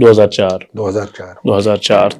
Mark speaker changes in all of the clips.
Speaker 1: 2004।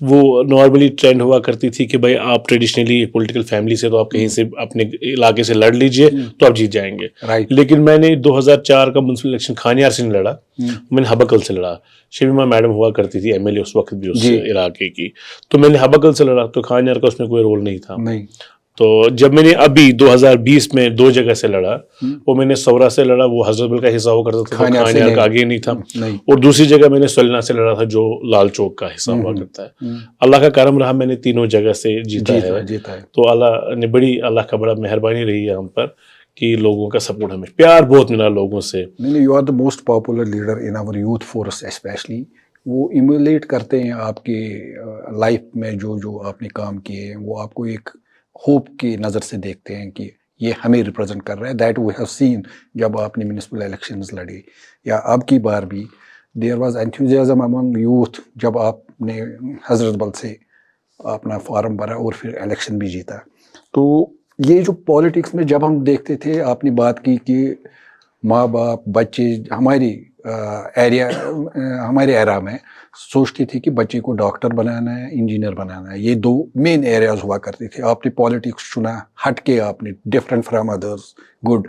Speaker 1: وہ normally trend ہوا کرتی تھی کہ بھائی آپ ٹریڈیشنلی پولیٹیکل فیملی سے تو آپ کہیں سے اپنے علاقے سے لڑ لیجئے تو آپ جیت جائیں گے.
Speaker 2: رائٹ.
Speaker 1: لیکن میں نے 2004 کا میونسپل الیکشن کھانیار سے نہیں لڑا, میں نے ہبکل سے لڑا. شمیمہ میڈم ہوا کرتی تھی ایم ایل اے اس وقت بھی اس علاقے کی, تو میں نے ہبکل سے لڑا, تو کھانیار کا اس میں کوئی رول نہیں تھا. تو جب میں نے ابھی 2020 میں 2 جگہ سے لڑا, وہ میں نے سورا سے لڑا, وہ حضرت بل کا حصہ ہوا کرتا تھا, کھانیار کا آگے نہیں تھا, اور دوسری جگہ میں نے سولنا سے لڑا تھا جو لال چوک کا حصہ ہوا کرتا ہے. اللہ کا کرم رہا, میں نے تینوں جگہ سے جیتا ہے. تو اللہ نے اللہ کا بڑا مہربانی رہی ہے ہم پر کہ لوگوں کا سپورٹ, ہمیں پیار بہت ملا لوگوں سے.
Speaker 2: You are the most popular leader in our youth force especially. وہ ایمولیٹ کرتے ہیں آپ کے لائف میں جو آپ نے کام کیے ہیں, وہ آپ کو ایک ہوپ کی نظر سے دیکھتے ہیں کہ یہ ہمیں ریپرزینٹ کر رہا ہے. دیٹ وی ہیو سین جب آپ نے میونسپل الیکشنز لڑی, یا اب کی بار بھی there was enthusiasm Umang youth جب آپ نے حضرت بل سے اپنا فارم بھرا اور پھر الیکشن بھی جیتا. تو یہ جو پالیٹکس میں جب ہم دیکھتے تھے, آپ نے بات کی کہ ماں باپ بچے ہمارے ایریا میں سوچتی تھی کہ بچے کو ڈاکٹر بنانا ہے, انجینئر بنانا ہے. یہ 2 مین ایریاز ہوا کرتے تھے. آپ نے پالیٹکس چنا ہٹ کے, آپ نے ڈفرینٹ فرام ادرس, گڈ.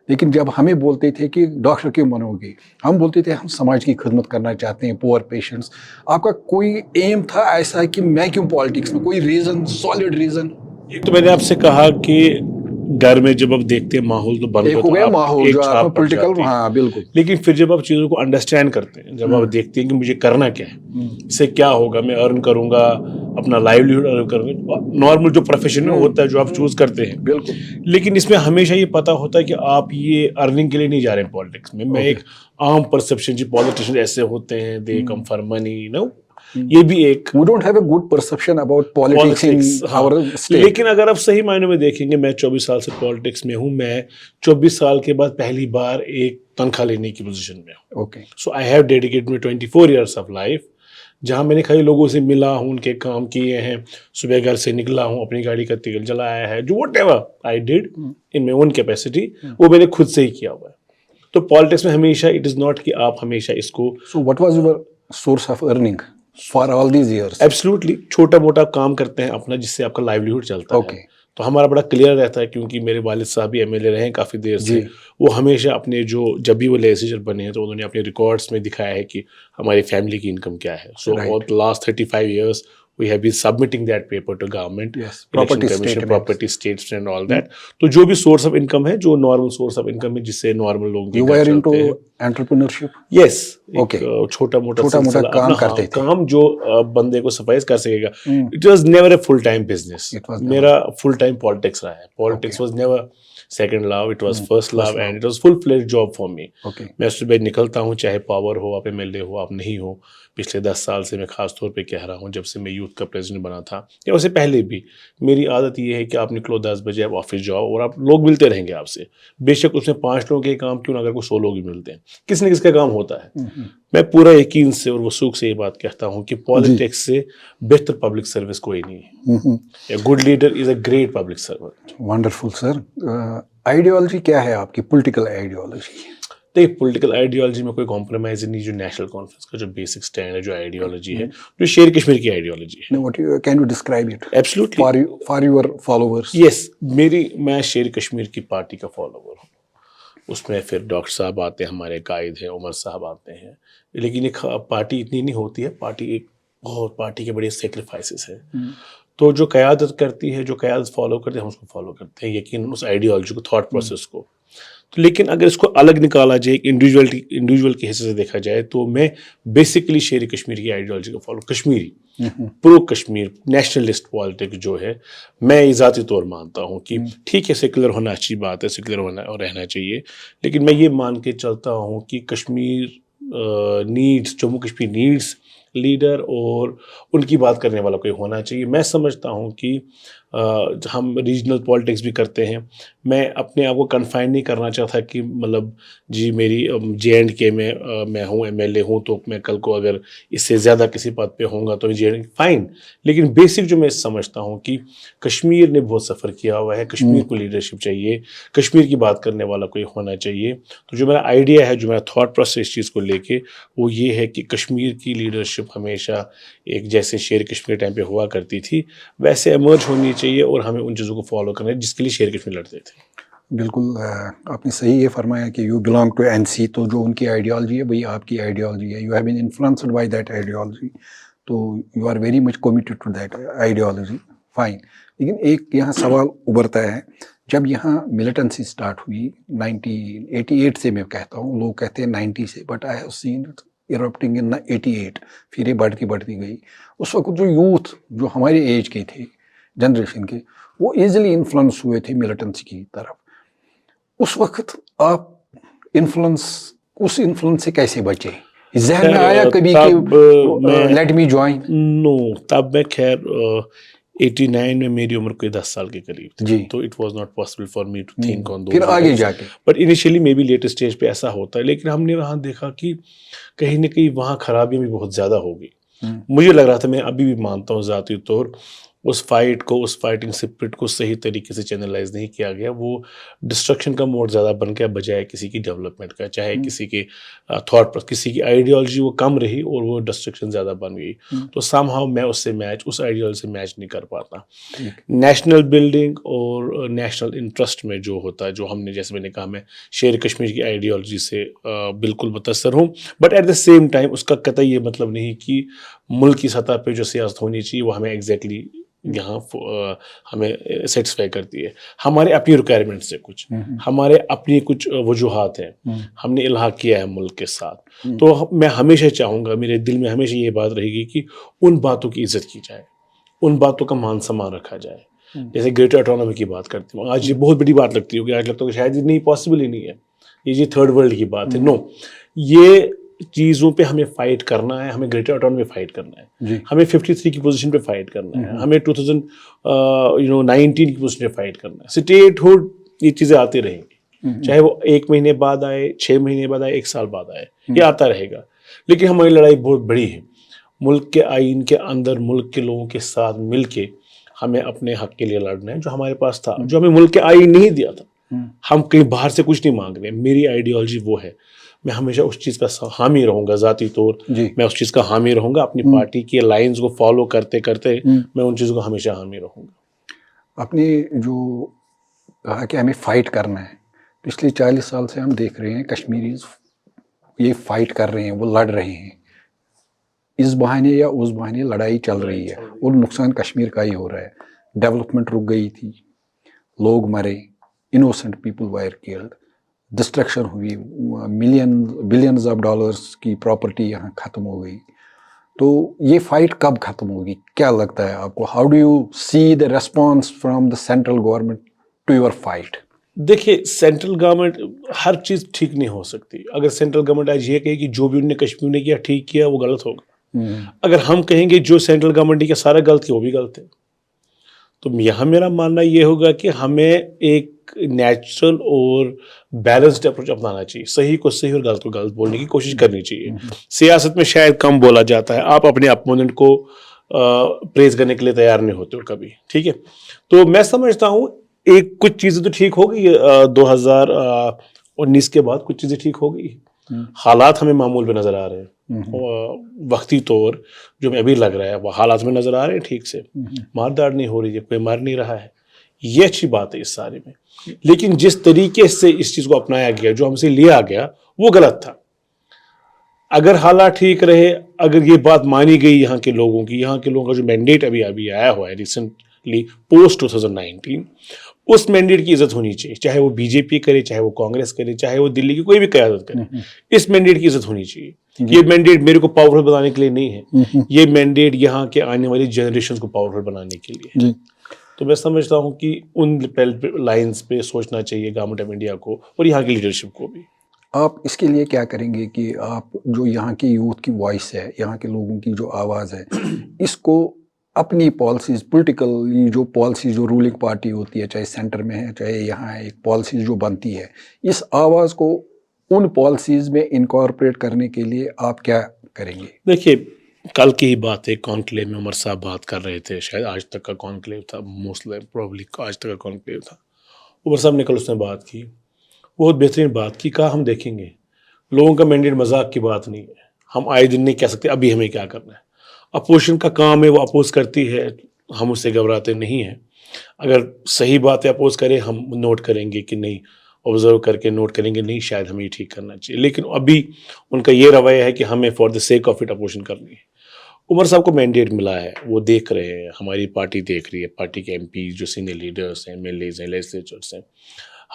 Speaker 2: لیکن جب ہمیں بولتے تھے کہ ڈاکٹر کیوں بنو گے, ہم بولتے تھے ہم سماج کی خدمت کرنا چاہتے ہیں, پور پیشنٹس. آپ کا کوئی ایم تھا ایسا کہ میں کیوں پالیٹکس میں, کوئی ریزن, سالڈ ریزن؟
Speaker 1: ایک تو میں نے آپ سے کہا کہ گھر میں جب آپ دیکھتے ہیں ماحول تو بن
Speaker 2: ہو گیا ماحول جو آپ پولیٹیکل, ہاں بالکل.
Speaker 1: لیکن پھر جب آپ چیزوں کو انڈرسٹینڈ کرتے ہیں, جب آپ دیکھتے ہیں کہ مجھے کرنا کیا ہے, اس سے کیا ہوگا, میں ارن کروں گا, اپنا لائیولیہڈ ارن کروں گا, نارمل جو پروفیشن ہوتا ہے جو آپ چوز کرتے ہیں.
Speaker 2: بالکل.
Speaker 1: لیکن اس میں ہمیشہ یہ پتا ہوتا ہے کہ آپ یہ ارننگ کے لیے نہیں جا رہے ہیں پالیٹکس میں. میں ایک عام پرسپشن جی پالیٹیشین ایسے ہوتے ہیں, دے کم فار منی, نو, یہ بھی ایک
Speaker 2: we don't have a good perception about politics in our state.
Speaker 1: لیکن اگر آپ صحیح معنوں میں دیکھیں گے, میں 24 سال سے پالیٹکس میں ہوں, میں 24 سال کے بعد پہلی بار ایک تنخواہ لینے کی پوزیشن میں ہوں.
Speaker 2: Okay.
Speaker 1: So I have dedicated me 24 years of life, جہاں میں نے خالی لوگوں سے ملا ہوں, ان کے کام کیے ہیں, صبح گھر سے نکلا ہوں, اپنی گاڑی کا تیل جلایا ہے, جو what ever I did in my own capacity, وہ میں نے خود سے ہی کیا ہوا ہے. تو پالیٹکس میں ہمیشہ اٹ از ناٹ کہ آپ ہمیشہ اس کو.
Speaker 2: So what was your source of earning for all these years?
Speaker 1: Absolutely چھوٹا موٹا کام کرتے ہیں اپنا, جس سے آپ کا لائیولیہڈ چلتا ہے. تو ہمارا بڑا کلیئر رہتا ہے, کیونکہ میرے والد صاحب بھی ایم ایل اے رہے ہیں کافی دیر سے. وہ ہمیشہ اپنے جب بھی وہ لیجسلیچر بنے ہیں تو انہوں نے اپنے ریکارڈس میں دکھایا ہے کہ ہماری فیملی کی انکم کیا ہے. So for last 35 years we have been submitting that paper to government, election commission, property statements and all that. تو جو بھی سورس آف انکم ہے, جو نارمل سورس آف انکم ہے, جس سے نارمل لوگوں کی
Speaker 2: you were into entrepreneurship?
Speaker 1: Yes. چھوٹا موٹا کام کرتے تھے, کام جو بندے کو سفائز کر سکے گا. It was never a full time business. میرا full time politics رہا ہے. Politics was never second love, it was first love, and it was full fledged job for me. میں صبح نکلتا ہوں, چاہے پاور ہو, آپ ایم ایل اے ہو, آپ نہیں ہو. پچھلے 10 سال سے میں خاص طور پہ کہہ رہا ہوں, جب سے میں یوتھ کا پریزیڈنٹ بنا تھا, یا اس سے پہلے بھی, میری عادت یہ ہے کہ آپ نکلو 10 بجے, آپ آفس جاؤ, اور آپ لوگ ملتے رہیں گے آپ سے. بے شک اس میں 5 لوگوں کے کام کیوں نہ, اگر کوئی 100 لوگ ہی ملتے ہیں, کس نہ کس کا کام ہوتا ہے. میں پورا یقین سے اور وثوق سے یہ بات کہتا ہوں کہ پالیٹکس سے بہتر پبلک سروس کوئی نہیں ہے. A good leader is a great public servant.
Speaker 2: Wonderful sir. Ideology کیا ہے آپ کی, پولیٹیکل آئیڈیالوجی؟
Speaker 1: دیکھیے, پولیٹیکل آئیڈیالوجی میں کوئی کمپرومائز نہیں. جو نیشنل کانفرنس کا جو بیسک اسٹینڈ ہے, جو آئیڈیالوجی ہے, جو شیر کشمیر کی آئیڈیالوجی ہے.
Speaker 2: Can you describe it?
Speaker 1: Absolutely.
Speaker 2: For your followers?
Speaker 1: Yes. میں شیر کشمیر کی پارٹی کا فالوور ہوں. اس میں پھر ڈاکٹر صاحب آتے ہیں, ہمارے قائد ہیں, عمر صاحب آتے ہیں. لیکن ایک پارٹی اتنی نہیں ہوتی ہے, پارٹی کے بڑے سیکریفائسز ہیں. تو جو قیادت کرتی ہے, جو قیادت فالو کرتے ہیں, ہم اس کو فالو کرتے ہیں, یقیناً اس آئیڈیالوجی کو, تھاٹ پروسیس کو. لیکن اگر اس کو الگ نکالا جائے, ایک انڈیویجول کے حصے سے دیکھا جائے, تو میں بیسیکلی شیر کشمیر کی آئیڈیالوجی کو فالو, کشمیری پرو کشمیر نیشنلسٹ پالیٹکس جو ہے, میں ذاتی طور مانتا ہوں کہ ٹھیک ہے, سیکولر ہونا اچھی بات ہے, سیکولر ہونا اور رہنا چاہیے, لیکن میں یہ مان کے چلتا ہوں کہ Kashmir needs, Jammu Kashmir needs leader, اور ان کی بات کرنے والا کوئی ہونا چاہیے. میں سمجھتا ہوں کہ ہم ریجنل پالیٹکس بھی کرتے ہیں. میں اپنے آپ کو کنفائن نہیں کرنا چاہتا کہ مطلب جی میری JNK میں ہوں MLA ہوں تو میں کل کو اگر اس سے زیادہ کسی پد پہ ہوں گا تو JNK فائن. لیکن بیسک جو میں سمجھتا ہوں کہ کشمیر نے بہت سفر کیا ہوا ہے, کشمیر کو لیڈرشپ چاہیے, کشمیر کی بات کرنے والا کوئی ہونا چاہیے. تو جو میرا آئیڈیا ہے, جو میرا تھاٹ پروسیس اس چیز کو لے کے, وہ یہ ہے کہ کشمیر کی لیڈرشپ ہمیشہ ایک جیسے شیر کشمیر ٹائم پہ ہوا کرتی تھی ویسے ایمرج ہونی چاہیے, اور ہمیں ان چیزوں کو فالو کرنا ہے جس کے لیے شیر کشمیر لڑتے تھے.
Speaker 2: بالکل آپ نے صحیح یہ فرمایا کہ یو بلانگ ٹو NC, تو جو ان کی آئیڈیالوجی ہے وہی آپ کی آئیڈیالوجی ہے. You have been influenced by that ideology, تو you are very much committed to that ideology. Fine. لیکن ایک یہاں سوال ابھرتا ہے, جب یہاں ملیٹنسی اسٹارٹ ہوئی 1988 سے, میں کہتا ہوں, لوگ کہتے ہیں 90 سے, but I have seen it erupting in 88. پھر یہ بڑھتی گئی. اس وقت جو یوتھ جو ہمارے ایج کے تھے, جنریشن کے, وہ ایزیلی انفلوئنس ہوئے تھے ملیٹنسی کی طرف. اس وقت آپ اس انفلوئنس سے کیسے بچے؟ ذہن میں آیا کبھی کہ لیٹ می جوائن؟
Speaker 1: نو, تب میں خیر 89 میں میری عمر کوئی 10 سال کے قریب تھی,
Speaker 2: جی.
Speaker 1: تو it was not possible for me to think on those.
Speaker 2: پھر آگے جا کے
Speaker 1: but initially maybe late stage پہ ایسا ہوتا ہے, لیکن ہم نے وہاں دیکھا کہ کہیں نہ کہیں وہاں خرابیاں بھی بہت زیادہ ہو گئی. مجھے لگ رہا تھا, میں ابھی بھی مانتا ہوں ذاتی طور, اس فائٹ کو, اس فائٹنگ سپرٹ کو صحیح طریقے سے چینلائز نہیں کیا گیا. وہ ڈسٹرکشن کا موڈ زیادہ بن گیا بجائے کسی کی ڈیولپمنٹ کا, چاہے کسی کے تھاٹ پر کسی کی آئیڈیالوجی وہ کم رہی اور وہ ڈسٹرکشن زیادہ بن گئی. تو سم ہاؤ میں اس آئیڈیالوجی سے میچ نہیں کر پاتا. نیشنل بلڈنگ اور نیشنل انٹرسٹ میں جو ہوتا ہے, جو ہم نے جیسے میں نے کہا, میں شیر کشمیر کی آئیڈیالوجی سے بالکل متاثر ہوں, but at the same time اس کا قطعی یہ مطلب نہیں کہ ملک کی سطح پہ جو سیاست ہونی چاہیے وہ ہمیں ایگزیکٹلی یہاں ہمیں سیٹسفائی کرتی ہے. ہمارے اپنی ریکوائرمنٹ سے کچھ, ہمارے اپنی کچھ وجوہات ہیں, ہم نے الحاق کیا ہے ملک کے ساتھ. تو میں ہمیشہ چاہوں گا, میرے دل میں ہمیشہ یہ بات رہے گی کہ ان باتوں کی عزت کی جائے, ان باتوں کا مان سمان رکھا جائے. جیسے گریٹر اٹانومی کی بات کرتی ہوں, آج یہ بہت بڑی بات لگتی ہوگی, آج لگتا ہے کہ شاید یہ نہیں پاسبل ہی نہیں ہے, یہ تھرڈ ورلڈ کی بات ہے. نو, یہ چیزوں پہ ہمیں فائٹ کرنا ہے, ہمیں گریٹر اٹانومی پہ فائٹ کرنا ہے, ہمیں 53 کی پوزیشن پہ فائٹ کرنا ہے, ہمیں 2019 کی پوزیشن پہ فائٹ کرنا ہے. اسٹیٹ ہوڈ یہ چیزیں آتی رہیں گی, چاہے وہ 1 مہینے بعد آئے, 6 مہینے بعد آئے, 1 سال بعد آئے, یہ آتا رہے گا. لیکن ہماری لڑائی بہت بڑی ہے. ملک کے آئین کے اندر ملک کے لوگوں کے ساتھ مل کے ہمیں اپنے حق کے لیے لڑنا ہے, جو ہمارے پاس تھا, جو ہمیں ملک کے آئین نہیں دیا تھا. ہم کہیں باہر سے کچھ نہیں مانگ رہے. میری آئیڈیالوجی وہ ہے, میں ہمیشہ اس چیز کا حامی رہوں گا. ذاتی طور میں اس چیز کا حامی رہوں گا. اپنی پارٹی کی لائنز کو فالو کرتے کرتے میں ان چیزوں کا ہمیشہ حامی رہوں گا.
Speaker 2: آپ نے جو کہا کہ ہمیں فائٹ کرنا ہے, پچھلے 40 سال سے ہم دیکھ رہے ہیں کشمیریز یہ فائٹ کر رہے ہیں, وہ لڑ رہے ہیں. اس بہانے یا اس بہانے لڑائی چل رہی ہے, اور نقصان کشمیر کا ہی ہو رہا ہے. ڈیولپمنٹ رک گئی تھی, لوگ مرے, innocent people wire killed, destruction ہوئی, بلینز آف ڈالرز کی پراپرٹی یہاں ختم ہو گئی. تو یہ فائٹ کب ختم ہوگی, کیا لگتا ہے آپ کو؟ How do you see the response from the central government to your fight?
Speaker 1: دیکھیے, سینٹرل گورنمنٹ ہر چیز ٹھیک نہیں ہو سکتی. اگر سینٹرل گورنمنٹ آج یہ کہے کہ جو بھی انہوں نے کشمیر نے کیا ٹھیک کیا, وہ غلط ہوگا. اگر ہم کہیں گے جو سینٹرل گورنمنٹ نے کیا سارا غلط کیا, وہ بھی غلط ہے. تو یہاں میرا ماننا یہ ہوگا کہ ہمیں ایک نیچرل اور بیلنسڈ اپروچ اپنانا چاہیے. صحیح کو صحیح اور غلط کو غلط بولنے کی کوشش کرنی چاہیے. سیاست میں شاید کم بولا جاتا ہے, آپ اپنے اپوننٹ کو پریز کرنے کے لیے تیار نہیں ہوتے ہو کبھی, ٹھیک ہے. تو میں سمجھتا ہوں ایک کچھ چیزیں تو ٹھیک ہو گئی 2019 کے بعد, کچھ چیزیں ٹھیک ہو گئی. حالات ہمیں معمول پہ نظر آ رہے ہیں, وقتی طور جو میں ابھی لگ رہا ہے وہ حالات میں نظر آ رہے ہیں ٹھیک سے. مارداڑ نہیں ہو رہی ہے, کوئی مر نہیں رہا ہے, یہ اچھی بات ہے اس سارے میں. لیکن جس طریقے سے اس چیز کو اپنایا گیا, جو ہم سے لیا گیا, وہ غلط تھا. اگر حالات ٹھیک رہے, اگر یہ بات مانی گئی یہاں کے لوگوں کی, یہاں کے لوگوں کا جو مینڈیٹ ابھی آیا ہوا ہے ریسنٹلی پوسٹ 2019, اس مینڈیٹ کی عزت ہونی چاہیے. چاہے وہ BJP کرے, چاہے وہ کانگریس کرے, چاہے وہ دلی کی کوئی بھی قیادت کرے, اس مینڈیٹ کی عزت ہونی چاہیے. یہ مینڈیٹ میرے کو پاورفل بنانے کے لیے نہیں ہے, یہ مینڈیٹ یہاں کے آنے والی جنریشنز کو پاورفل بنانے کے لیے ہے. تو میں سمجھتا ہوں کہ ان لائنز پہ سوچنا چاہیے گورنمنٹ آف انڈیا کو اور یہاں کی لیڈرشپ کو بھی.
Speaker 2: آپ اس کے لیے کیا کریں گے کہ آپ جو یہاں کی یوتھ کی وائس ہے, یہاں کے لوگوں کی جو آواز ہے, اس کو اپنی پالیسیز پولیٹیکل جو پالیسیز جو رولنگ پارٹی ہوتی ہے چاہے سینٹر میں ہے چاہے یہاں ہے ایک پالیسیز جو بنتی ہے اس آواز کو ان پالیسیز میں انکارپوریٹ کرنے کے لیے آپ کیا کریں گے؟
Speaker 1: دیکھیے کل کی ہی بات ہے کانکلیو میں عمر صاحب بات کر رہے تھے, شاید آج تک کا کانکلیو تھا, موسٹلی پرابلی آج تک کا کانکلیو تھا. عمر صاحب نے کل اس نے بات کی, بہت بہترین بات کی. کہا ہم دیکھیں گے, لوگوں کا مینڈیٹ مذاق کی بات نہیں ہے, ہم آئے دن نہیں کہہ سکتے ابھی ہمیں کیا کرنا ہے. اپوزیشن کا کام ہے وہ اپوز کرتی ہے, ہم اس سے گھبراتے نہیں ہیں. اگر صحیح بات ہے اپوز کرے ہم نوٹ کریں گے کہ نہیں, آبزرو کر کے نوٹ کریں گے نہیں شاید ہمیں ٹھیک کرنا چاہیے. لیکن ابھی ان کا یہ رویہ ہے کہ ہمیں for the sake of it opposition کرنی ہے. عمر صاحب کو مینڈیٹ ملا ہے, وہ دیکھ رہے ہیں, ہماری پارٹی دیکھ رہی ہے, پارٹی کے ایم پی جو سینئر لیڈرس ہیں, ایم ایل ایز ہیں, لیجسلیچرس ہیں,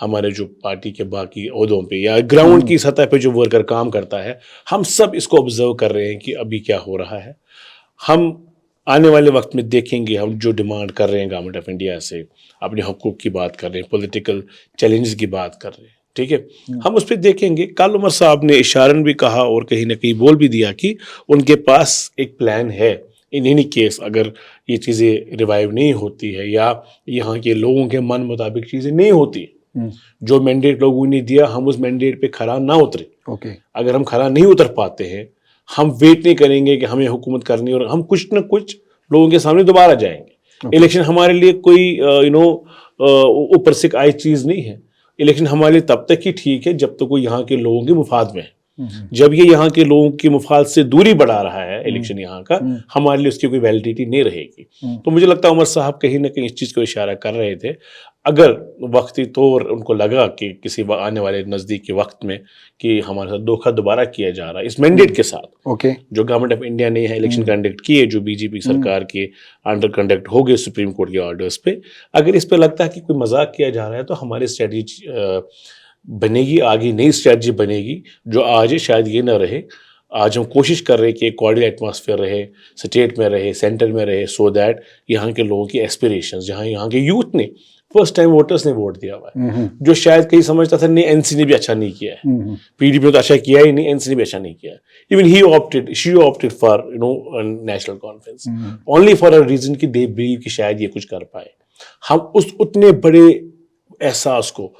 Speaker 1: ہمارے جو پارٹی کے باقی عہدوں پہ یا گراؤنڈ کی سطح پہ جو ورکر کام کرتا ہے, ہم سب اس کو آبزرو کر رہے ہیں کہ ابھی کیا ہو رہا ہے. ہم آنے والے وقت میں دیکھیں گے, ہم جو ڈیمانڈ کر رہے ہیں گورنمنٹ آف انڈیا سے, اپنے حقوق کی بات کر رہے ہیں, پولیٹیکل چیلنجز کی بات کر رہے ہیں, ٹھیک ہے, ہم اس پہ دیکھیں گے. کل عمر صاحب نے اشارن بھی کہا اور کہیں نہ کہیں بول بھی دیا کہ ان کے پاس ایک پلان ہے ان اینی کیس اگر یہ چیزیں ریوائیو نہیں ہوتی ہے یا یہاں کے لوگوں کے من مطابق چیزیں نہیں ہوتی, جو مینڈیٹ لوگوں نے دیا ہم اس مینڈیٹ پہ کھڑا نہ اترے. اگر ہم کھڑا نہیں اتر پاتے ہیں, ہم ویٹ نہیں کریں گے کہ ہمیں حکومت کرنی اور ہم کچھ نہ کچھ لوگوں کے سامنے دوبارہ جائیں گے. الیکشن ہمارے لیے کوئی اوپر سے آئی چیز نہیں ہے. الیکشن ہمارے لیے تب تک ہی ٹھیک ہے جب تک وہ یہاں کے لوگوں کے مفاد میں ہے. جب یہ یہاں کے لوگوں کے مفاد سے دوری بڑھا رہا ہے الیکشن یہاں کا, ہمارے لیے اس کی کوئی ویلیڈیٹی نہیں رہے گی. تو مجھے لگتا ہے عمر صاحب کہیں نہ کہیں اس چیز کو اشارہ کر رہے تھے. اگر وقتی طور ان کو لگا کہ کسی آنے والے نزدیک کے وقت میں کہ ہمارے ساتھ دھوکہ دوبارہ کیا جا رہا ہے اس مینڈیٹ کے ساتھ, جو گورنمنٹ آف انڈیا نے الیکشن کنڈکٹ کیے, جو بی جے پی سرکار کے انڈر کنڈکٹ ہو گئے سپریم کورٹ کے آرڈرز پہ, اگر اس پہ لگتا ہے کہ کوئی مذاق کیا جا رہا ہے تو ہماری اسٹریٹجی بنے گی, آگے نئی اسٹریٹجی بنے گی. جو آج ہے شاید یہ نہ رہے. آج ہم کوشش کر رہے ہیں کہ ایک کوآرڈینیٹ ایٹماسفیئر رہے, اسٹیٹ میں رہے, سینٹر میں رہے, سو دیٹ یہاں کے لوگوں کی ایسپیریشنز, جہاں یہاں کے یوتھ نے فرسٹ ٹائم ووٹرز نے ووٹ دیا ہوا ہے, جو شاید کہیں سمجھتا تھا نہیں این سی نے بھی اچھا نہیں کیا ہے, پی ڈی پی نے تو اچھا کیا ہی نہیں, این سی نے بھی اچھا نہیں کیا ہے. Even she opted for national conference only for a reason کہ دے بلیو کہ شاید یہ کچھ کر پائے. ہم اس اتنے بڑے احساس کو,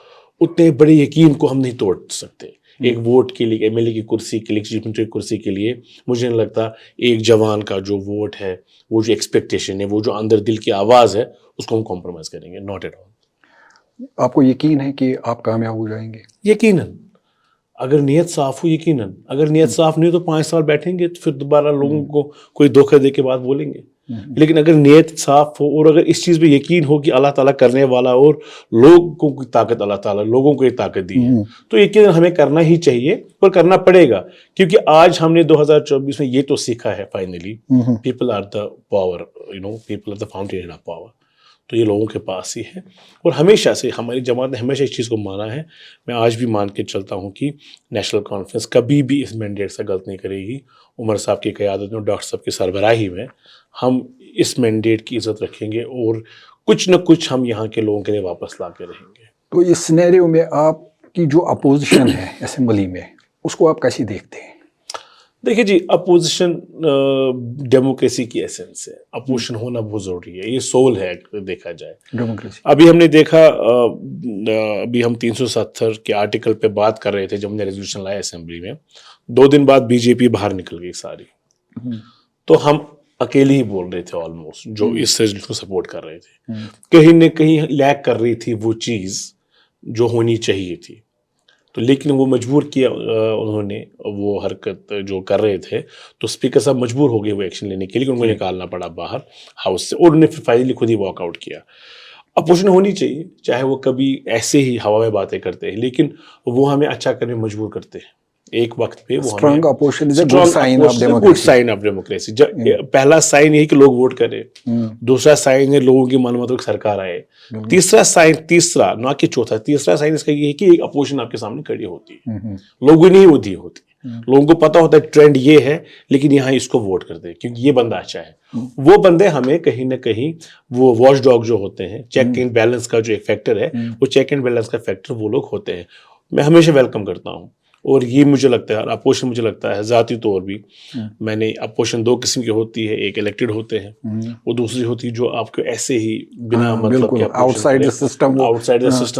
Speaker 1: اتنے بڑے یقین کو ہم نہیں توڑ سکتے. ایک ووٹ کے لیے, ایم ایل اے کی کرسی کے لیے, چیف منسٹر کی کرسی کے لیے مجھے نہیں لگتا ایک جوان کا جو ووٹ ہے, وہ جو ایکسپیکٹیشن ہے, وہ جو اندر دل کی آواز ہے, اس کو ہم کمپرومائز کریں گے, ناٹ ایٹ آل.
Speaker 2: آپ کو یقین ہے کہ آپ کامیاب ہو جائیں گے؟
Speaker 1: یقیناً, اگر نیت صاف ہو, یقیناً. اگر نیت صاف نہیں ہو تو 5 سال بیٹھیں گے تو پھر دوبارہ لوگوں کو کوئی دھوکہ دے کے بات بولیں گے. لیکن اگر نیت صاف ہو اور اگر اس چیز پہ یقین ہو کہ اللہ تعالیٰ کرنے والا اور لوگوں کی طاقت, اللہ تعالیٰ لوگوں کو یہ طاقت دی ہے, تو یقیناً ہمیں کرنا ہی چاہیے اور کرنا پڑے گا. کیونکہ آج ہم نے 2024 میں یہ تو سیکھا ہے finally, people are the power, people are the fountain of power. تو یہ لوگوں کے پاس ہی ہے. اور ہمیشہ سے ہماری جماعت نے ہمیشہ اس چیز کو مانا ہے. میں آج بھی مان کے چلتا ہوں کہ نیشنل کانفرنس کبھی بھی اس مینڈیٹ سے غلط نہیں کرے گی. عمر صاحب کی قیادت میں, ڈاکٹر صاحب کی سربراہی میں ہم اس مینڈیٹ کی عزت رکھیں گے اور کچھ نہ کچھ ہم یہاں کے لوگوں کے لیے واپس لا کے رہیں گے.
Speaker 2: تو اس سینیریو میں آپ کی جو اپوزیشن ہے اسمبلی میں, اس کو آپ کیسے دیکھتے ہیں؟
Speaker 1: دیکھیے جی, اپوزیشن ڈیموکریسی کی ایسنس ہے. اپوزیشن ہونا بہت ضروری ہے, یہ سول ہے دیکھا جائے
Speaker 2: ڈیموکریسی.
Speaker 1: ابھی ہم نے دیکھا, ابھی ہم 370 کے آرٹیکل پہ بات کر رہے تھے جب ہم نے ریزولوشن لایا اسمبلی میں, 2 دن بعد بی جے پی باہر نکل گئی ساری. تو ہم اکیلے ہی بول رہے تھے آلموسٹ, جو اس ریزولوشن کو سپورٹ کر رہے تھے. کہیں نہ کہیں لیک کر رہی تھی وہ چیز جو ہونی چاہیے تھی. تو لیکن وہ مجبور کیا انہوں نے, وہ حرکت جو کر رہے تھے, تو اسپیکر صاحب مجبور ہو گئے وہ ایکشن لینے کے لیے, ان کو نکالنا پڑا باہر ہاؤس سے, اور انہوں نے پھر فائنلی خود ہی واک آؤٹ کیا. اپوزیشن ہونی چاہیے, چاہے وہ کبھی ایسے ہی ہوا میں باتیں کرتے ہیں, لیکن وہ ہمیں اچھا کرنے مجبور کرتے ہیں. ایک وقت پہ وہ
Speaker 2: strong opposition is a good
Speaker 1: sign of democracy. پہلا سائن یہی کہ لوگ ووٹ کرے, دوسرا سائن ہے لوگوں کی من مطابق سرکار آئے, تیسرا نہ کہ چوتھا, تیسرا سائن اس کا یہ ہے کہ ایک اپوزیشن آپ کے سامنے کھڑی ہوتی ہے. لوگوں نہیں ہوتی, لوگوں کو پتا ہوتا ہے ٹرینڈ یہ ہے, لیکن یہاں اس کو ووٹ کرتے ہیں کیونکہ یہ بندہ اچھا ہے. وہ بندے ہمیں کہیں نہ کہیں, وہ واچ ڈاگ جو ہوتے ہیں, چیک اینڈ بیلنس کا جو ایک فیکٹر ہے, وہ چیک اینڈ بیلنس کا فیکٹر وہ لوگ ہوتے ہیں. میں ہمیشہ ویلکم کرتا ہوں اور یہ مجھے لگتا ہے اور اپوزیشن مجھے لگتا ہے ذاتی طور بھی میں نے اپوزیشن دو قسم کی ہوتی ہے, ایک الیکٹڈ ہوتے ہیں, وہ دوسری ہوتی ہے جو آپ کو ایسے ہی بنا مطلب کہ
Speaker 2: آؤٹ سائڈ سسٹم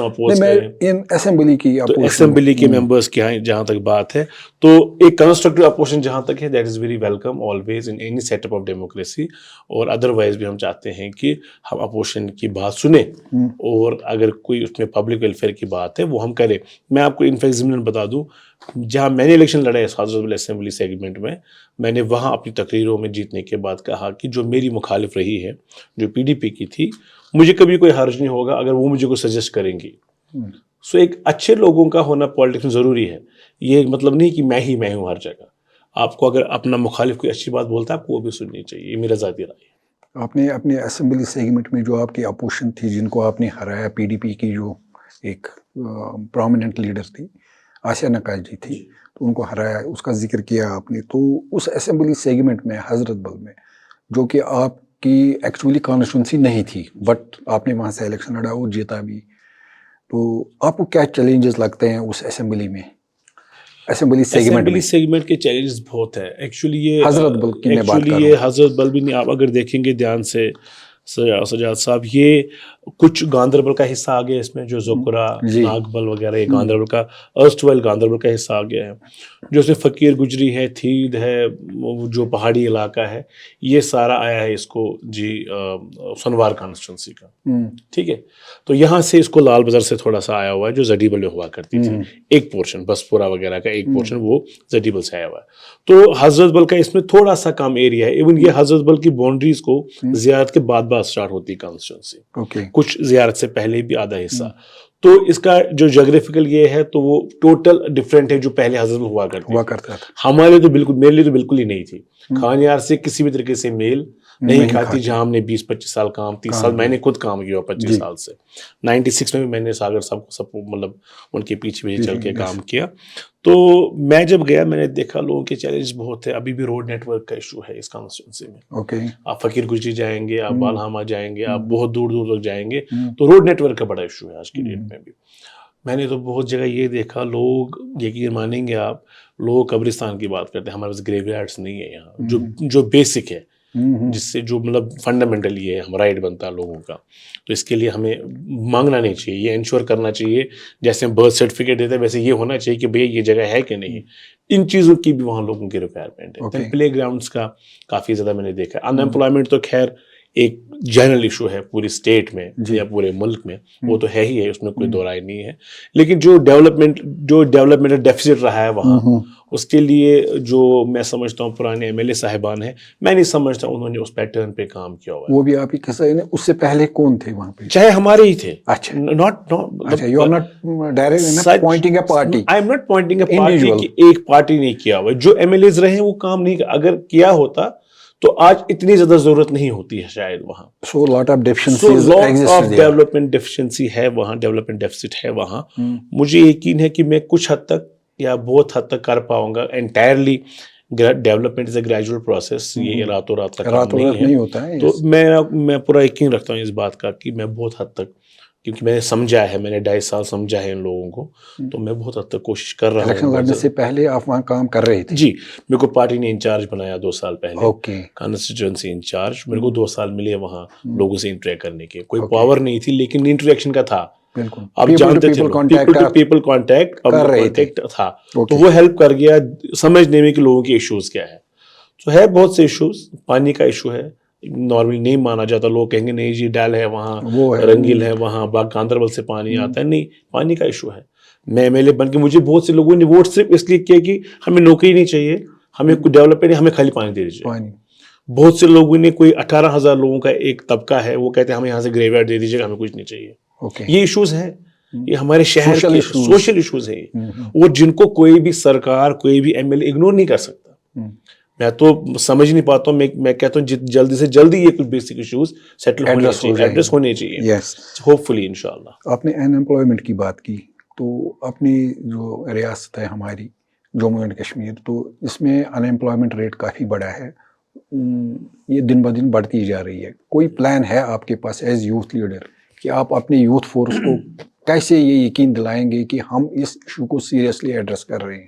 Speaker 1: اپوز کریں.
Speaker 2: اسمبلی کی
Speaker 1: تو اسمبلی کے ممبرس کی جہاں تک بات ہے تو ایک کنسٹرکٹیو اپوزیشن جہاں تک ہے that is very welcome always in any setup of democracy, اور ادروائز بھی ہم چاہتے ہیں کہ ہم اپوزیشن کی بات سنیں اور اگر کوئی اس میں پبلک ویلفیئر کی بات ہے وہ ہم کریں. میں آپ کو انفیکٹ ضمن بتا دوں, جہاں میں نے الیکشن لڑا ہے حضرت بل اسمبلی سیگمنٹ میں نے وہاں اپنی تقریروں میں جیتنے کے بعد کہا کہ جو میری مخالف رہی ہے جو PDP کی تھی, مجھے کبھی کوئی حرج نہیں ہوگا اگر وہ مجھے کوئی سجیسٹ کریں گی. سو ایک اچھے لوگوں کا ہونا پالیٹکس میں ضروری ہے. یہ مطلب نہیں کہ میں ہوں ہر جگہ. آپ کو اگر اپنا مخالف کوئی اچھی بات بولتا ہے آپ کو وہ بھی سننی چاہیے, یہ میرا ذاتی رائے ہے.
Speaker 2: آپ نے اپنے اسمبلی سیگمنٹ میں جو آپ کی اپوزیشن تھی جن کو آپ نے ہرایا, PDP کی جو ایک پرومیننٹ لیڈر تھی آسیہ نقال جی تھی, تو ان کو ہرایا, اس کا ذکر کیا آپ نے. تو اس اسمبلی سیگمنٹ میں حضرت بل میں جو کہ آپ کی ایکچولی کانسٹیٹوئنسی نہیں تھی بٹ آپ نے وہاں سے الیکشن لڑا اور جیتا بھی, تو آپ کو کیا چیلنجز لگتے ہیں اس اسمبلی میں, اسمبلی
Speaker 1: سیگمنٹ کے چیلنجز بہت ہیں ایکچولی. یہ
Speaker 2: حضرت بل کی میں بات کر رہا ہوں.
Speaker 1: یہ حضرت بل بھی نہیں, آپ اگر دیکھیں گے دھیان سے سجاد صاحب, یہ کچھ گاندربل کا حصہ آ گیا اس میں, جو زوکرا ناگبل وغیرہ یہ گاندربل کا ارسٹوائل گاندربل کا حصہ آ گیا ہے. جو اس میں فقیر گجری ہے, تھید ہے, جو پہاڑی علاقہ ہے, یہ سارا آیا ہے اس کو جی سنوار کانسٹیٹوئنسی کا. ٹھیک ہے, تو یہاں سے اس کو لال بازار سے تھوڑا سا آیا ہوا ہے جو زڈیبل میں ہوا کرتی تھی, ایک پورشن بسپورہ وغیرہ کا ایک پورشن وہ زڈیبل سے آیا ہوا ہے. تو حضرت بل کا اس میں تھوڑا سا کم ایریا ہے. ایون یہ حضرت بل کی باؤنڈریز کو زیارت کے بعد سٹارٹ ہوتی ہے کانسٹیٹوئنسی, کچھ زیارت سے پہلے بھی آدھا حصہ. تو اس کا جو جغرافیکل یہ ہے تو وہ ٹوٹل ڈفرینٹ ہے جو پہلے حضرت بل ہوا کرتا تھا. ہمارے تو بالکل, میرے لیے تو بالکل ہی نہیں تھی. خانیار سے کسی بھی طریقے سے میل نہیں کھاتی, جہاں ہم نے 20-25 سال کام, 30 سال میں نے خود کام کیا 25 سال سے. 96 میں بھی میں نے ساگر صاحب کو سب مطلب ان کے پیچھے چل کے کام کیا. تو میں جب گیا میں نے دیکھا لوگوں کے چیلنج بہت ہے. ابھی بھی روڈ نیٹ ورک کا ایشو ہے اس کانسٹیٹوئنسی میں. آپ فقیر گجری جائیں گے, آپ بالہامہ جائیں گے, آپ بہت دور دور تک جائیں گے, تو روڈ نیٹ ورک کا بڑا ایشو ہے آج کی ڈیٹ میں بھی. میں نے تو بہت جگہ یہ دیکھا, لوگ یقین مانیں گے آپ, لوگ قبرستان کی بات کرتے ہیں, ہمارے پاس گریو یارڈس نہیں ہے یہاں, جو بیسک ہے, جس سے جو مطلب فنڈامنٹل یہ ہم رائٹ بنتا ہے لوگوں کا. تو اس کے لیے ہمیں مانگنا نہیں چاہیے, یہ انشور کرنا چاہیے جیسے ہم برتھ سرٹیفکیٹ دیتے ہیں ویسے یہ ہونا چاہیے کہ بھئی یہ جگہ ہے کہ نہیں. ان چیزوں کی بھی وہاں لوگوں کی ریکوائرمنٹ ہے. پلے گراؤنڈس کا کافی زیادہ میں نے دیکھا. ان امپلائمنٹ تو خیر ایک جنرل ایشو ہے پوری اسٹیٹ میں یا پورے ملک میں, وہ تو ہے ہی ہے, اس میں کوئی دو رائے نہیں ہے. لیکن جو ڈیولپمنٹ ڈیفیسٹ رہا ہے وہاں, اس کے لیے جو میں سمجھتا ہوں پرانے MLA صاحبان ہیں, میں نہیں سمجھتا انہوں نے اس پیٹرن پہ کام کیا ہوا ہے.
Speaker 2: وہ بھی آپ ہی کیسا, اس سے پہلے کون تھے وہاں پہ؟
Speaker 1: چاہے ہمارے ہی تھے.
Speaker 2: اچھا, you are not pointing a party.
Speaker 1: I am not pointing a party کہ ایک پارٹی نہیں کیا ہوا. جو MLAs رہے ہیں وہ کام نہیں, اگر کیا ہوتا تو آج اتنی زیادہ ضرورت نہیں ہوتی ہے شاید وہاں.
Speaker 2: So lot of deficiencies exist there.
Speaker 1: Development deficiency ہے وہاں, ڈیولپمنٹ ڈیفیسٹ ہے وہاں. مجھے یقین ہے کہ میں کچھ حد تک یا بہت حد تک کر پاؤں گا. Entirely development is a gradual process, یہ راتوں رات کا کام نہیں
Speaker 2: ہوتا ہے.
Speaker 1: تو میں پورا یقین رکھتا ہوں اس بات کا کہ میں بہت حد تک, کیونکہ میں نے سمجھا ہے, میں نے 2.5 سال سمجھا ہے ان لوگوں کو, تو میں بہت حد تک کوشش کر رہا ہوں.
Speaker 2: الیکشن لڑنے سے پہلے آپ وہاں کام کر رہے تھے؟
Speaker 1: جی, میرے کو پارٹی نے انچارج بنایا 2 سال پہلے, کانسٹیٹوئنسی انچارج. میرے کو 2 سال ملے وہاں لوگوں سے انٹریکٹ کرنے کے. کوئی پاور نہیں تھی لیکن انٹریکشن کا تھا. آپ جانتے تھے پیپل کانٹیکٹ تھا, تو وہ ہیلپ کر گیا سمجھنے میں کہ لوگوں کے ایشوز کیا ہے. تو ہے بہت سے ایشوز. پانی کا ایشو ہے, نارملی نہیں مانا جاتا, لوگ کہیں گے نہیں جی ڈیل ہے وہاں, رنگیل ہے وہاں, گاندربل سے پانی آتا ہے. نہیں, پانی کا ایشو ہے. میں MLA بن کے مجھے بہت سے لوگوں نے ووٹ صرف اس لیے کیا کہ ہمیں نوکری نہیں چاہیے, ہمیں کوئی ڈیولپمنٹ, ہمیں خالی پانی دے دیجیے. بہت سے لوگوں نے, کوئی 18,000 لوگوں کا ایک طبقہ ہے, وہ کہتے ہیں ہمیں یہاں سے گریو یارڈ دے دیجیے گا, ہمیں کچھ نہیں چاہیے. یہ ایشوز ہیں, یہ ہمارے شہر کے سوشل ایشوز ہیں, اور جن کو کوئی بھی سرکار, کوئی بھی MLA اگنور نہیں کر سکتا. میں تو سمجھ نہیں پاتا ہوں. میں کہتا ہوں جلدی سے جلدی یہ کچھ بیسک ایشوز سیٹل ہونے چاہیے, ایڈریس ہونے چاہیے, ہوپ فلی انشاءاللہ.
Speaker 2: آپ نے ان امپلائمنٹ کی بات کی, تو اپنی جو ریاست ہے ہماری جموں اینڈ کشمیر, تو اس میں ان امپلائمنٹ ریٹ کافی بڑا ہے, یہ دن بہ دن بڑھتی جا رہی ہے. کوئی پلان ہے آپ کے پاس ایز یوتھ لیڈر کہ آپ اپنے یوتھ فورس کو کیسے یہ یقین دلائیں گے کہ ہم اس ایشو کو سیریسلی ایڈریس کر رہے ہیں؟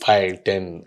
Speaker 1: 5-10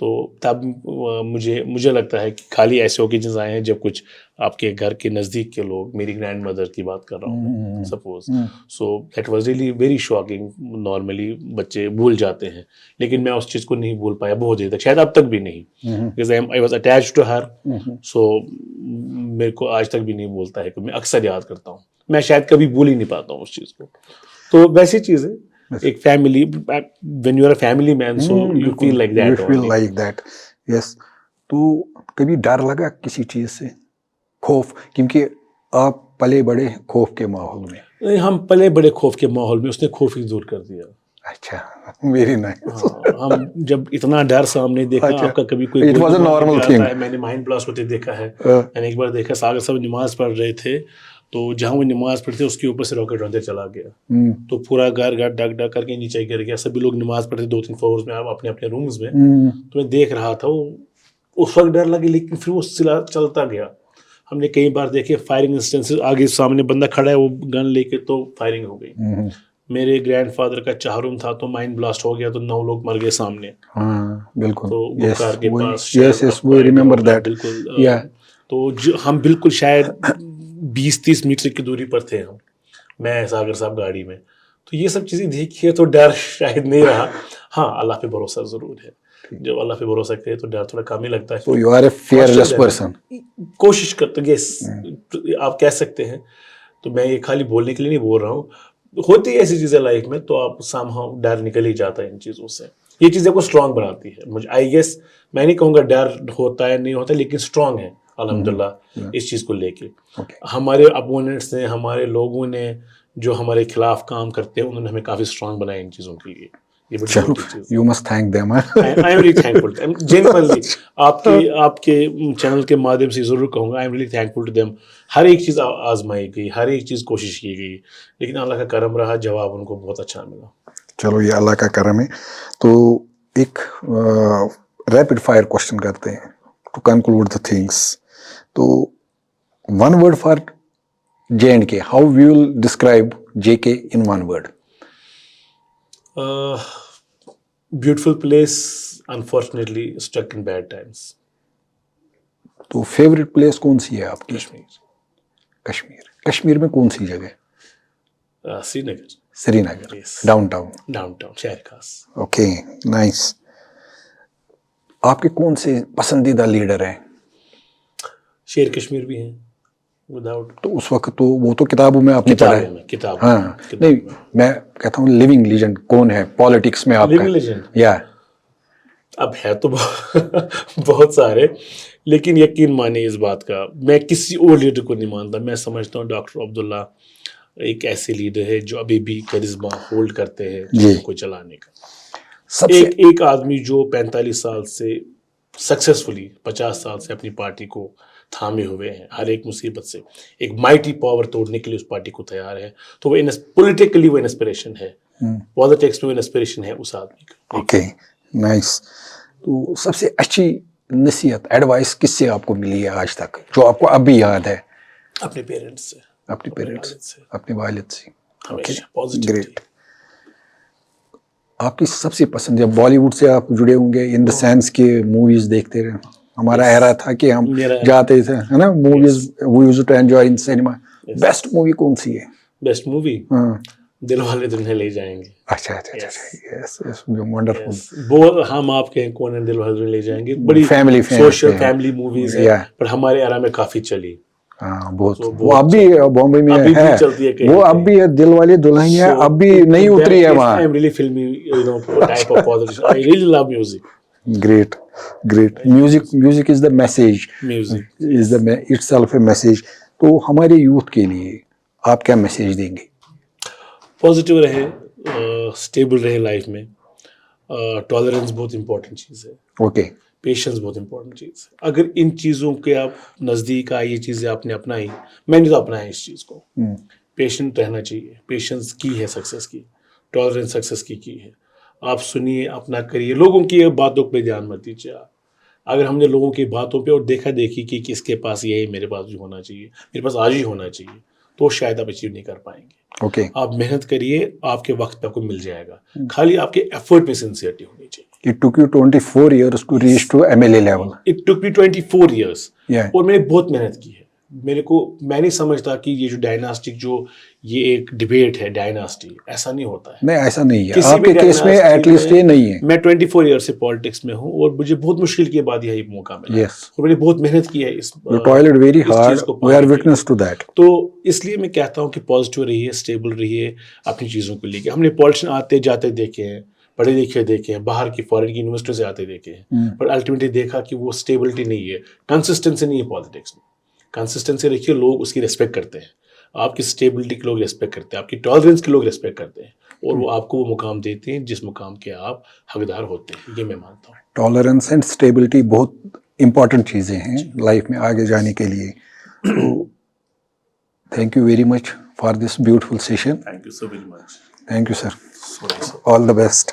Speaker 1: تو تب مجھے لگتا ہے کہ خالی ایسے اوکیجنز آئے ہیں جب کچھ آپ کے گھر کے نزدیک کے لوگ, میری گرینڈ مدر کی بات کر رہا ہوں میں suppose, so that was really very shocking. Normally بچے بھول جاتے ہیں, لیکن میں اس چیز کو نہیں بھول پایا بہت دیر تک, شاید اب تک بھی نہیں, because I was attach to her. So میرے کو آج تک بھی نہیں بولتا ہے کہ میں اکثر یاد کرتا ہوں, میں شاید کبھی بھول ہی نہیں پاتا ہوں اس چیز کو. تو ویسی چیز ہے ایک family, when you are a family man, so you feel like that.
Speaker 2: You feel like that, yes. تو کبھی ڈر لگا کسی چیز سے, خوف, کیونکہ آپ پلے بڑے خوف کے ماحول میں.
Speaker 1: نہیں, ہم پلے بڑے خوف کے ماحول میں, اس نے خوف ہی دور کر دیا.
Speaker 2: اچھا, میری نائس.
Speaker 1: ہم جب اتنا ڈر سامنے دیکھا, آپ کا کبھی کوئی
Speaker 2: It was a normal thing.
Speaker 1: میں نے مائنڈ بلاسٹ ہوتے دیکھا ہے. میں نے ایک بار دیکھا ساگر صاحب نماز پڑھ رہے تھے, تو جہاں وہ نماز پڑھتے اس کے اوپر سے راکٹ اندر چلا گیا, تو پورا گھر ڈگ کر کے نیچے گر گیا. سبھی لوگ نماز پڑھتے 2-3 فلورز میں اپنے اپنے رومز میں. تو میں دیکھ رہا تھا, وہ اس وقت ڈر لگی, لیکن پھر وہ چلتا گیا. ہم نے کئی بار دیکھے فائرنگ انسٹنسز, آگے سامنے بندہ کھڑا ہے, وہ گن لے کے, تو فائرنگ ہو گئی. میرے گرینڈ فادر کا 4 روم تھا, تو مائنڈ بلاسٹ ہو گیا, تو 9 لوگ مر گئے سامنے.
Speaker 2: ہاں بالکل,
Speaker 1: تو گلکار کے پاس,
Speaker 2: بالکل.
Speaker 1: تو ہم بالکل شاید 20-30 میٹر کی دوری پر تھے ہم, میں ساگر صاحب گاڑی میں. تو یہ سب چیزیں دیکھیے تو ڈر شاید نہیں رہا. ہاں, اللہ پہ بھروسہ ضرور ہے. جب اللہ پہ بھروسہ کرے تو ڈر تھوڑا کم ہی لگتا ہے.
Speaker 2: So you are a fearless person.
Speaker 1: کوشش کرتے, یس آپ کہہ سکتے ہیں. تو میں یہ خالی بولنے کے لیے نہیں بول رہا ہوں, ہوتی ہے ایسی چیزیں لائف میں, تو آپ somehow ڈر نکل ہی جاتا ہے ان چیزوں سے. یہ چیزیں کو اسٹرانگ بناتی ہے. مجھے آئی گیس, میں نہیں کہوں گا ڈر ہوتا ہے نہیں ہوتا, لیکن اسٹرانگ ہے الحمدللہ اس چیز کو لے کے. ہمارے اپوننٹس نے, ہمارے لوگوں نے جو ہمارے خلاف کام کرتے ہیں, انہوں نے ہمیں کافی اسٹرانگ بنایا ان چیزوں کے لیے. یہ بڑی چھوٹی چیز.
Speaker 2: You must thank them.
Speaker 1: I am really thankful. Genuinely, آپ کے چینل کے مادھیم سے ضرور کہوں گا, I am really thankful to them. ہر ایک چیز آزمائی گئی, ہر ایک چیز کوشش کی گئی, لیکن اللہ کا کرم رہا, جواب ان کو بہت اچھا ملا.
Speaker 2: چلو, یہ اللہ کا کرم ہے. تو ایک ریپڈ فائر کوشچن کرتے ہیں ٹو کنکلوڈ دا تھنگس. تو 1 word for J&K. How we will describe JK in 1 word?
Speaker 1: Beautiful place, unfortunately stuck in bad times.
Speaker 2: تو فیوریٹ پلیس کون سی ہے آپ کی؟
Speaker 1: کشمیر.
Speaker 2: کشمیر میں کون سی جگہ؟ سری نگر, ڈاؤن ٹاؤن,
Speaker 1: شہر خاص.
Speaker 2: Okay, nice. آپ کے کون سے پسندیدہ لیڈر ہیں؟
Speaker 1: شیر کشمیر بھی ہیں وداؤٹ.
Speaker 2: تو اس وقت تو وہ تو کتابوں میں آپ نے پڑھا ہے.
Speaker 1: کتاب.
Speaker 2: ہاں, نہیں میں کہتا ہوں لیونگ لیجنڈ کون ہے پالیٹکس میں آپ کا؟
Speaker 1: لیونگ لیجنڈ
Speaker 2: یا
Speaker 1: اب ہے تو بہت سارے, لیکن یقین مانے اس بات کا, میں کسی اور لیڈر کو نہیں مانتا. میں سمجھتا ہوں ڈاکٹر عبداللہ ایک ایسے لیڈر ہے جو ابھی بھی کرزما ہولڈ کرتے ہیں چیزوں کو چلانے کا. ایک آدمی جو 45 سال سے سکسیسفلی 50 سال سے اپنی پارٹی کو تھامے ہوئے ہیں, ہر ایک مصیبت سے ایک مائٹی پاور توڑنے کے لیے اس پارٹی کو تیار ہے, تو وہ پولیٹیکلی وہ انسپریشن ہے, پالیٹکس میں وہ انسپریشن ہے اس آدمی کا.
Speaker 2: Okay, nice. تو سب سے اچھی نصیحت, ایڈوائس کس سے آپ کو ملی ہے آج تک, جو آپ کو اب بھی یاد ہے؟
Speaker 1: اپنے پیرنٹس سے.
Speaker 2: اپنے والد سے.
Speaker 1: گریٹ.
Speaker 2: آپ کی سب سے پسند ہے بالی ووڈ سے آپ جڑے ہوں گے ان دا سینس کے موویز دیکھتے رہے. ہمارا ایرا تھا کہ ہم جاتے تھے ہے نا movies, we used to enjoy in cinema. Best movie کون سی ہے؟
Speaker 1: بیسٹ مووی دل والے دلہن لے جائیں گے.
Speaker 2: اچھا, یس ونڈرفل.
Speaker 1: وہ ہم آپ کے کون ہیں دل والے دلہن لے جائیں گے, بڑی سوشل فیملی موویز ہے, پر ہمارے ایرا میں کافی چلی.
Speaker 2: ہاں بہت. وہ اب بھی بامبے میں ہے, وہ اب بھی دل والی دلہنیا اب بھی نہیں اتری ہے وہاں. Great. Music is the message, is the it self a message. تو ہمارے یوتھ کے لیے آپ کیا میسیج دیں گے؟
Speaker 1: پازیٹیو رہے, اسٹیبل رہے لائف میں. ٹالرنس بہت امپورٹنٹ چیز ہے.
Speaker 2: اوکے.
Speaker 1: پیشنس بہت امپورٹنٹ چیز ہے. اگر ان چیزوں کے آپ نزدیک آئے, یہ چیزیں آپ نے اپنائی, میں نے تو اپنایا اس چیز کو. پیشنٹ رہنا چاہیے, پیشنس کی ہے سکسیس کی, ٹالرنس سکسیس کی ہے. آپ سنیے, اپنا کریے, لوگوں کی باتوں پہ دھیان مت دیجیے. اگر ہم نے لوگوں کی باتوں پہ اور دیکھا دیکھی کہ کس کے پاس یہ ہے, میرے پاس بھی ہونا چاہیے, میرے پاس آج ہی ہونا چاہیے, تو شاید آپ اچیو نہیں کر پائیں گے.
Speaker 2: اوکے.
Speaker 1: آپ محنت کریے, آپ کے وقت پہ کو مل جائے گا. خالی آپ کے ایفرٹ میں سنسیئرٹی ہونی چاہیے.
Speaker 2: It took you 24 years to reach to MLA level.
Speaker 1: It took me 24 years.
Speaker 2: Yeah.
Speaker 1: اور میں نے بہت محنت کی ہے. میں نہیں سمجھتا کہ یہ جو ڈائناسٹک جو یہ ایک ڈبیٹ ہے ڈائناسٹی ایسا نہیں ہوتا ہے.
Speaker 2: نہیں ایسا نہیں ہے آپ کے کیس میں ایٹ لیسٹ یہ نہیں ہے.
Speaker 1: میں 24 ایئر سے پالیٹکس میں ہوں اور مجھے بہت مشکل کے بعد یہی موقع ملا.
Speaker 2: Yes.
Speaker 1: اور میں نے بہت محنت کی ہے اس
Speaker 2: You toiled very hard. We are witness to that.
Speaker 1: تو اس لیے میں کہتا ہوں کہ پازیٹیو رہیے, اسٹیبل رہیے اپنی چیزوں کو لے کے. ہم نے پالیٹیشن آتے جاتے دیکھے ہیں, پڑھے لکھے دیکھے ہیں, باہر کی فارن کی یونیورسٹیوں سے آتے دیکھے ہیں, پر الٹیمیٹلی دیکھا کہ وہ اسٹیبلٹی نہیں ہے, کنسسٹنسی نہیں ہے پالیٹکس میں. کنسسٹنسی رکھیے, لوگ اس کی ریسپیکٹ کرتے ہیں, آپ کی اسٹیبلٹی کے لوگ ریسپیکٹ کرتے ہیں, آپ کی ٹالرنس کے لوگ ریسپیکٹ کرتے ہیں, اور وہ آپ کو وہ مقام دیتے ہیں جس مقام کے آپ حقدار ہوتے ہیں. یہ میں مانتا ہوں.
Speaker 2: ٹالرنس اینڈ اسٹیبلٹی بہت امپورٹنٹ چیزیں ہیں لائف میں آگے جانے کے لیے. تو thank you very much for this beautiful session.
Speaker 1: Thank you so very much.
Speaker 2: Thank you sir. All the best.